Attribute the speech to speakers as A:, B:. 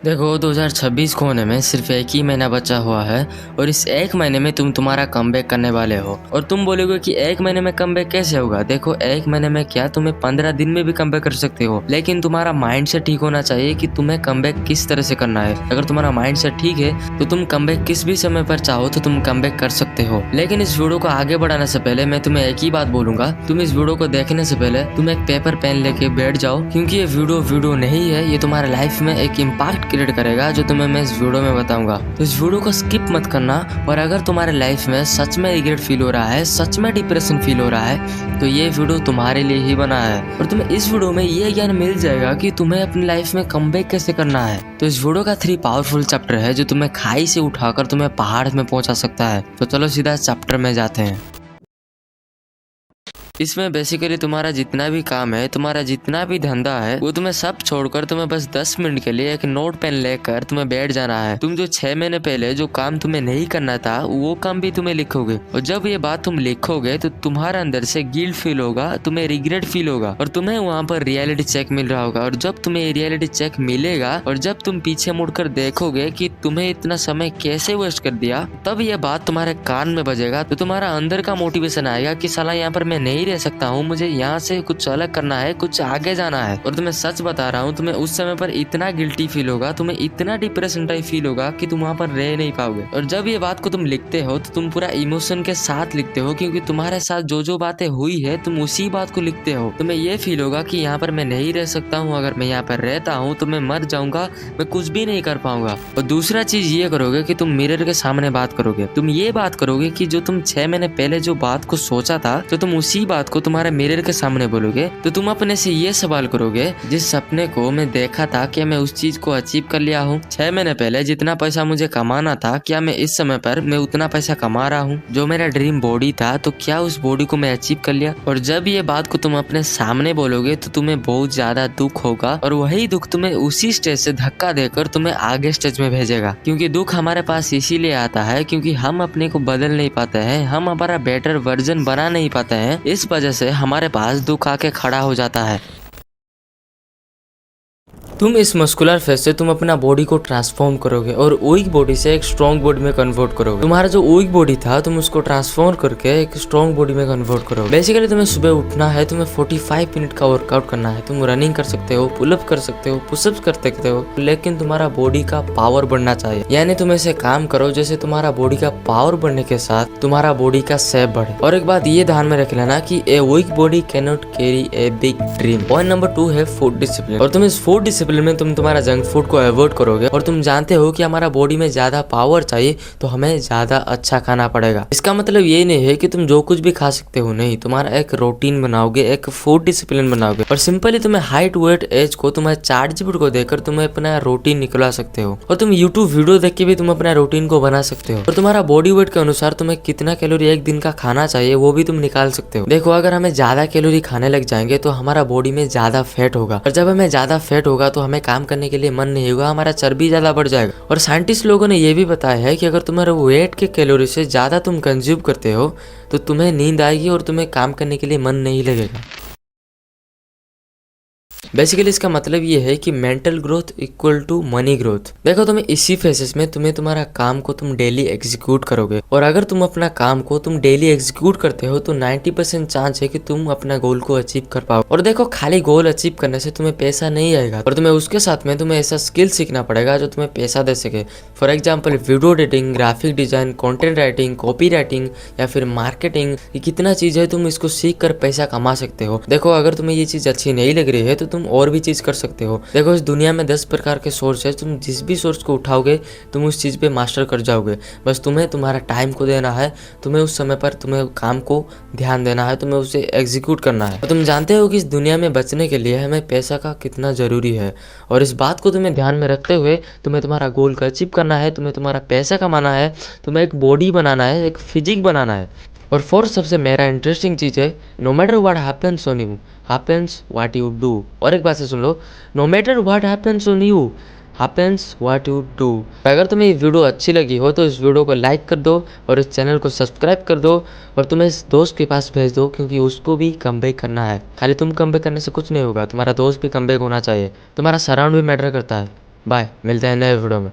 A: देखो 2026 को होने में सिर्फ एक ही महीना बचा हुआ है और इस एक महीने में तुम तुम्हारा कमबैक करने वाले हो। और तुम बोलोगे कि एक महीने में कमबैक कैसे होगा। देखो एक महीने में क्या, तुम्हें 15 दिन में भी कमबैक कर सकते हो, लेकिन तुम्हारा माइंड सेट ठीक होना चाहिए कि तुम्हें कमबैक किस तरह से करना है। अगर तुम्हारा माइंड सेट ठीक है तो तुम कमबैक किस भी समय पर चाहो तो तुम कमबैक कर सकते हो। लेकिन इस वीडियो को आगे बढ़ाने से पहले मैं तुम्हें एक ही बात बोलूंगा, तुम इस वीडियो को देखने से पहले तुम एक पेपर पेन लेके बैठ जाओ, क्योंकि ये वीडियो नहीं है, ये तुम्हारे लाइफ में एक इम्पैक्ट क्रिएट करेगा जो तुम्हें मैं इस वीडियो में बताऊंगा। तो इस वीडियो को स्किप मत करना। और अगर तुम्हारे लाइफ में सच में रिग्रेट फील हो रहा है, सच में डिप्रेशन फील हो रहा है, तो ये वीडियो तुम्हारे लिए ही बना है। और तुम्हें इस वीडियो में ये ज्ञान मिल जाएगा कि तुम्हें अपनी लाइफ में कमबैक कैसे करना है। तो इस वीडियो का 3 पावरफुल चैप्टर है जो तुम्हें खाई से उठाकर तुम्हें पहाड़ में पहुंचा सकता है। तो चलो सीधा चैप्टर में जाते हैं। इसमें बेसिकली तुम्हारा जितना भी काम है, तुम्हारा जितना भी धंधा है, वो तुम्हें सब छोड़कर तुम्हें बस 10 मिनट के लिए एक नोट पेन लेकर तुम्हें बैठ जाना है। तुम जो 6 महीने पहले जो काम तुम्हें नहीं करना था वो काम भी तुम्हें लिखोगे। और जब ये बात तुम लिखोगे तो तुम्हारे अंदर से गिल्ट फील होगा, तुम्हें रिग्रेट फील होगा और तुम्हें वहाँ पर रियलिटी चेक मिल रहा होगा। और जब तुम्हें रियलिटी चेक मिलेगा और जब तुम पीछे मुड़कर देखोगे कि तुम्हें इतना समय कैसे वेस्ट कर दिया, तब ये बात तुम्हारे कान में बजेगा। तो तुम्हारा अंदर का मोटिवेशन आएगा कि साला यहाँ पर मैं नहीं रह सकता हूँ, मुझे यहाँ से कुछ अलग करना है, कुछ आगे जाना है। और तुम्हें सच बता रहा हूँ, तुम्हें उस समय पर इतना गिल्टी फील होगा, तुम्हें इतना डिप्रेशन टाइप फील होगा कि तुम वहाँ पर रह नहीं पाओगे। और जब ये बात को तुम लिखते हो तो तुम पूरा इमोशन के साथ लिखते हो, क्योंकि तुम्हारे साथ जो बातें हुई है तुम उसी बात को लिखते हो। तुम्हें ये फील होगा कि यहाँ पर मैं नहीं रह सकता हूँ, अगर मैं यहाँ पर रहता हूँ तो मैं मर जाऊंगा, मैं कुछ भी नहीं कर पाऊंगा। और दूसरा चीज ये करोगे कि तुम मिरर के सामने बात करोगे। तुम ये बात करोगे कि जो तुम 6 महीने पहले जो बात को सोचा था, तो तुम उसी बात को तुम्हारे मिरर के सामने बोलोगे। तो तुम अपने से ये सवाल करोगे, जिस सपने को मैं देखा था क्या मैं उस चीज को अचीव कर लिया हूँ? 6 महीने पहले जितना पैसा मुझे कमाना था, क्या मैं इस समय पर मैं उतना पैसा कमा रहा हूँ? जो मेरा ड्रीम बॉडी था, तो क्या उस बॉडी को मैं अचीव कर लिया? और जब ये बात को तुम अपने सामने बोलोगे तो तुम्हें बहुत ज्यादा दुख होगा, और वही दुख तुम्हें उसी स्टेज से धक्का देकर तुम्हें आगे स्टेज में भेजेगा। क्योंकि दुख हमारे पास इसीलिए आता है क्योंकि हम अपने को बदल नहीं पाते हैं, हम हमारा बेटर वर्जन बना नहीं पाते हैं। इस वजह से हमारे पास दुख आके खड़ा हो जाता है। तुम इस मस्कुलर फेस से तुम अपना बॉडी को ट्रांसफॉर्म करोगे और वीक बॉडी से एक स्ट्रॉन्ग बॉडी में कन्वर्ट करोगे। तुम्हारा जो वीक बॉडी था तुम उसको ट्रांसफॉर्म करके एक स्ट्रॉन्ग बॉडी में कन्वर्ट करोगे। बेसिकली तुम्हें सुबह उठना है, तुम्हें 45 मिनट का वर्कआउट करना है। तुम रनिंग कर सकते हो, पुलअप कर सकते हो, पुशअप्स कर सकते हो, लेकिन तुम्हारा बॉडी का पावर बढ़ना चाहिए। यानी तुम ऐसे काम करो जैसे तुम्हारा बॉडी का पावर बढ़ने के साथ तुम्हारा बॉडी का शेप बढ़े। और एक बात ये ध्यान में रख लेना कि a weak body can not carry a big dream. Point number 2 है फूड डिसिप्लिन। और तुम इस फूड डिसिप्लिन में तुम तुम्हारा जंक फूड को अवॉइड करोगे। और तुम जानते हो कि हमारा बॉडी में ज्यादा पावर चाहिए तो हमें ज्यादा अच्छा खाना पड़ेगा। इसका मतलब ये नहीं है कि तुम जो कुछ भी खा सकते हो, नहीं, तुम्हारा एक रूटीन बनाओगे, एक फूड डिसिप्लिन बनाओगे। और सिंपली तुम्हें हाइट, वेट, एज को तुम्हें ChatGPT को देकर तुम्हें अपना रूटीन निकलवा सकते हो। और तुम यूट्यूब वीडियो देख के भी तुम अपना रूटीन को बना सकते हो। और तुम्हारा बॉडी वेट के अनुसार तुम्हें कितना कैलोरी एक दिन का खाना चाहिए वो भी तुम निकाल सकते हो। देखो अगर हमें ज्यादा कैलोरी खाने लग जाएंगे तो हमारा बॉडी में ज्यादा फैट होगा, और जब हमें ज्यादा फैट होगा तो हमें काम करने के लिए मन नहीं होगा, हमारा चर्बी ज्यादा बढ़ जाएगा। और साइंटिस्ट लोगों ने यह भी बताया है कि अगर तुम्हारे वेट के कैलोरी से ज्यादा तुम कंज्यूम करते हो तो तुम्हें नींद आएगी और तुम्हें काम करने के लिए मन नहीं लगेगा। बेसिकली इसका मतलब ये है कि mental growth equal to money growth. देखो तुम्हें इसी फेसेस में तुम्हारा काम को तुम डेली एग्जीक्यूट करोगे, और अगर तुम अपना काम को तुम डेली एग्जीक्यूट करते हो तो 90% चांस है कि तुम अपना गोल को अचीव कर पाओ। और देखो खाली गोल अचीव करने से तुम्हें पैसा नहीं आएगा, और तुम्हें उसके साथ में तुम्हें ऐसा स्किल सीखना पड़ेगा जो तुम्हें पैसा दे सके। For example video editing, graphic design, content writing, copy writing या फिर मार्केटिंग, ये कितना चीज है, तुम इसको सीख कर पैसा कमा सकते हो। देखो अगर तुम्हें ये चीज अच्छी नहीं लग रही है तो तुम और भी चीज कर सकते हो। देखो इस दुनिया में 10 प्रकार के सोर्स है, तुम जिस भी सोर्स को उठाओगे तुम उस चीज पे मास्टर कर जाओगे। बस तुम्हें तुम्हारा टाइम को देना है, तुम्हें उस समय पर तुम्हें काम को ध्यान देना है, तुम्हें उसे एग्जीक्यूट करना है। तो तुम जानते हो कि इस दुनिया में बचने के लिए हमें पैसा का कितना जरूरी है, और इस बात को तुम्हें ध्यान में रखते हुए तुम्हें तुम्हारा गोल को अचीव करना है, तुम्हें तुम्हारा पैसा कमाना है, तुम्हें एक बॉडी बनाना है, एक फिजिक बनाना है। और फोर्थ सबसे मेरा इंटरेस्टिंग चीज है, no matter what happens on you happens what you do. और एक बात से सुन लो, no matter what happens on you happens what you do. अगर तुम्हें ये वीडियो अच्छी लगी हो तो इस वीडियो को लाइक कर दो और इस चैनल को सब्सक्राइब कर दो, और तुम्हें इस दोस्त के पास भेज दो, क्योंकि उसको भी कमबैक करना है। खाली तुम कमबैक करने से कुछ नहीं होगा, तुम्हारा दोस्त भी कमबैक होना चाहिए, तुम्हारा सराउंड भी मैटर करता है। बाय, मिलते हैं नए वीडियो में।